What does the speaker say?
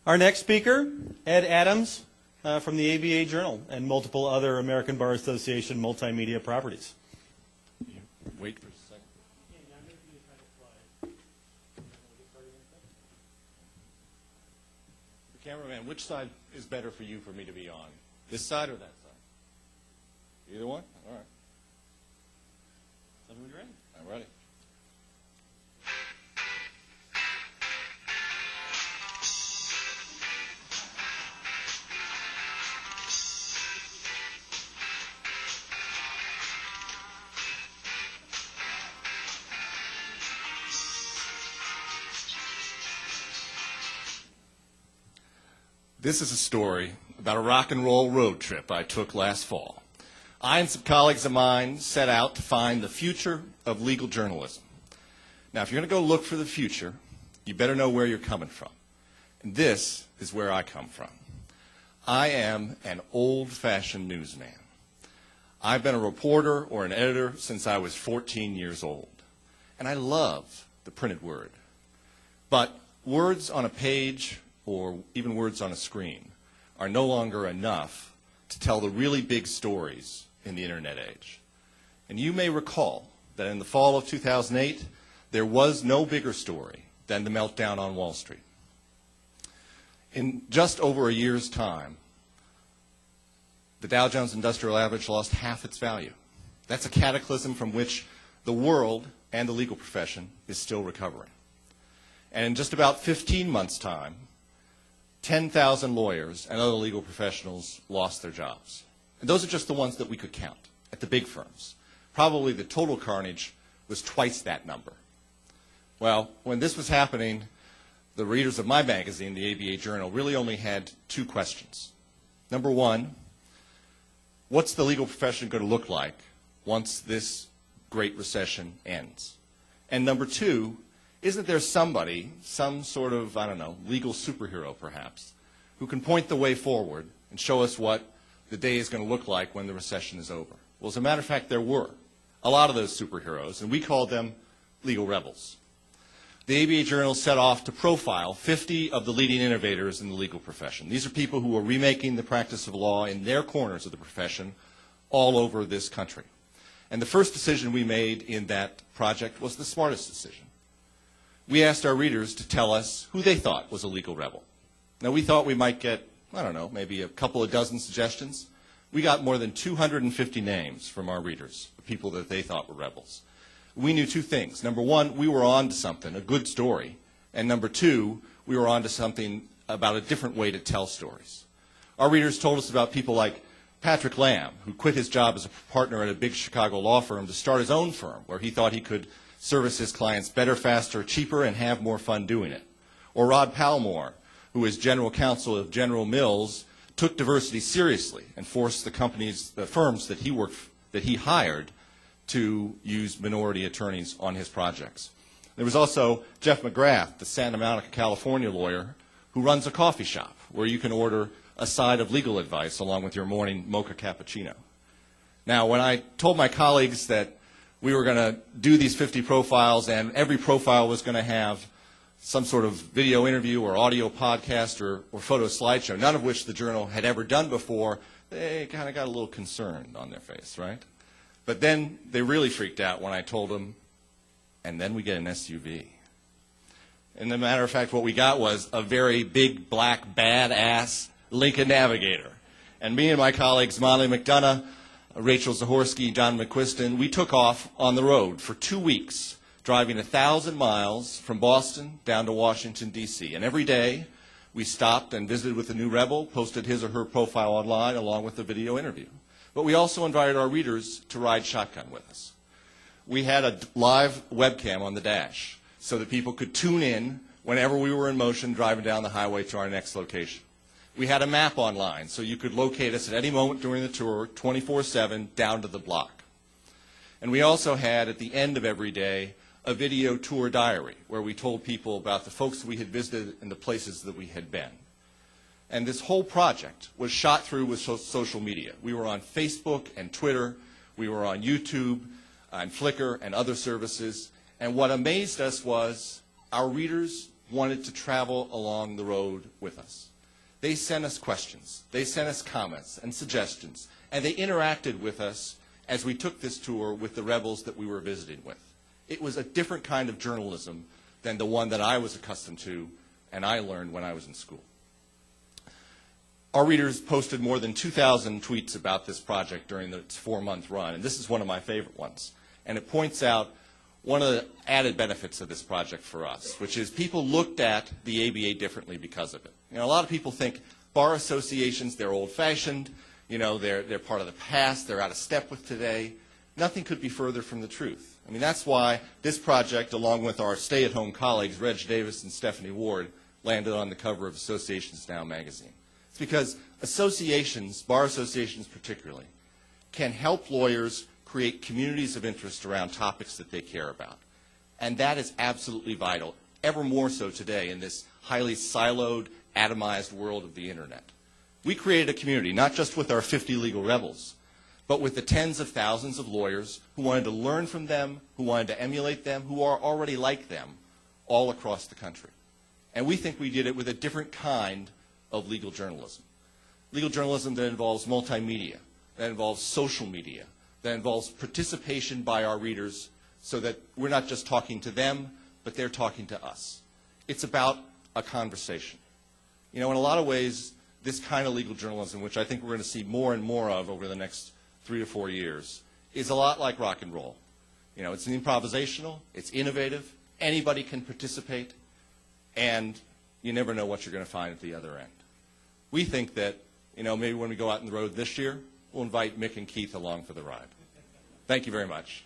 Our next speaker, Ed Adams, from the ABA Journal and multiple other American Bar Association multimedia properties. Wait for a second. The cameraman, which side is better for you for me to be on? This side or that side? Either one? All right. Tell me when you're ready. I'm ready. This is a story about a rock and roll road trip I took last fall. I and some colleagues of mine set out to find the future of legal journalism. Now, if you're going to go look for the future, you better know where you're coming from. And this is where I come from. I am an old-fashioned newsman. I've been a reporter or an editor since I was 14 years old. And I love the printed word. But words on a page or even words on a screen are no longer enough to tell the really big stories in the internet age. And you may recall that in the fall of 2008, there was no bigger story than the meltdown on Wall Street. In just over a year's time, the Dow Jones Industrial Average lost half its value. That's a cataclysm from which the world and the legal profession is still recovering. And in just about 15 months' time, 10,000 lawyers and other legal professionals lost their jobs. And those are just the ones that we could count at the big firms. Probably the total carnage was twice that number. Well, when this was happening, the readers of my magazine, the ABA Journal, really only had two questions. Number one, what's the legal profession going to look like once this Great Recession ends? And number two, isn't there somebody, some sort of, I don't know, legal superhero perhaps, who can point the way forward and show us what the day is going to look like when the recession is over? Well, as a matter of fact, there were a lot of those superheroes, and we called them legal rebels. The ABA Journal set off to profile 50 of the leading innovators in the legal profession. These are people who are remaking the practice of law in their corners of the profession all over this country. And the first decision we made in that project was the smartest decision. We asked our readers to tell us who they thought was a legal rebel. Now, we thought we might get, I don't know, maybe a couple of dozen suggestions. We got more than 250 names from our readers, the people that they thought were rebels. We knew two things. Number one, we were on to something, a good story. And number two, we were on to something about a different way to tell stories. Our readers told us about people like Patrick Lamb, who quit his job as a partner at a big Chicago law firm to start his own firm, where he thought he could service his clients better, faster, cheaper, and have more fun doing it. Or Rod Palmore, who is general counsel of General Mills, took diversity seriously and forced the firms that he hired to use minority attorneys on his projects. There was also Jeff McGrath, the Santa Monica, California lawyer, who runs a coffee shop where you can order a side of legal advice along with your morning mocha cappuccino. Now, when I told my colleagues that we were going to do these 50 profiles, and every profile was going to have some sort of video interview or audio podcast or photo slideshow, none of which the Journal had ever done before, they kind of got a little concerned on their face, right? But then they really freaked out when I told them, and then we get an SUV. And as a matter of fact, what we got was a very big, black, badass Lincoln Navigator. And me and my colleagues, Molly McDonough, Rachel Zahorsky, John McQuiston, we took off on the road for 2 weeks, driving 1,000 miles from Boston down to Washington, D.C. And every day, we stopped and visited with a new rebel, posted his or her profile online along with a video interview. But we also invited our readers to ride shotgun with us. We had a live webcam on the dash so that people could tune in whenever we were in motion driving down the highway to our next location. We had a map online so you could locate us at any moment during the tour, 24/7, down to the block. And we also had, at the end of every day, a video tour diary where we told people about the folks we had visited and the places that we had been. And this whole project was shot through with social media. We were on Facebook and Twitter. We were on YouTube and Flickr and other services. And what amazed us was our readers wanted to travel along the road with us. They sent us questions, they sent us comments and suggestions, and they interacted with us as we took this tour with the rebels that we were visiting with. It was a different kind of journalism than the one that I was accustomed to and I learned when I was in school. Our readers posted more than 2,000 tweets about this project during its 4-month run, and this is one of my favorite ones. And it points out one of the added benefits of this project for us, which is people looked at the ABA differently because of it. You know, a lot of people think bar associations, they're old-fashioned, you know, they're part of the past, they're out of step with today. Nothing could be further from the truth. I mean, that's why this project, along with our stay-at-home colleagues, Reg Davis and Stephanie Ward, landed on the cover of Associations Now magazine. It's because associations, bar associations particularly, can help lawyers create communities of interest around topics that they care about. And that is absolutely vital, ever more so today in this highly siloed, atomized world of the Internet. We created a community, not just with our 50 legal rebels, but with the tens of thousands of lawyers who wanted to learn from them, who wanted to emulate them, who are already like them all across the country. And we think we did it with a different kind of legal journalism. Legal journalism that involves multimedia, that involves social media, that involves participation by our readers so that we're not just talking to them, but they're talking to us. It's about a conversation. You know, in a lot of ways, this kind of legal journalism, which I think we're going to see more and more of over the next 3 to 4 years, is a lot like rock and roll. You know, it's improvisational, it's innovative, anybody can participate, and you never know what you're going to find at the other end. We think that, you know, maybe when we go out on the road this year, we'll invite Mick and Keith along for the ride. Thank you very much.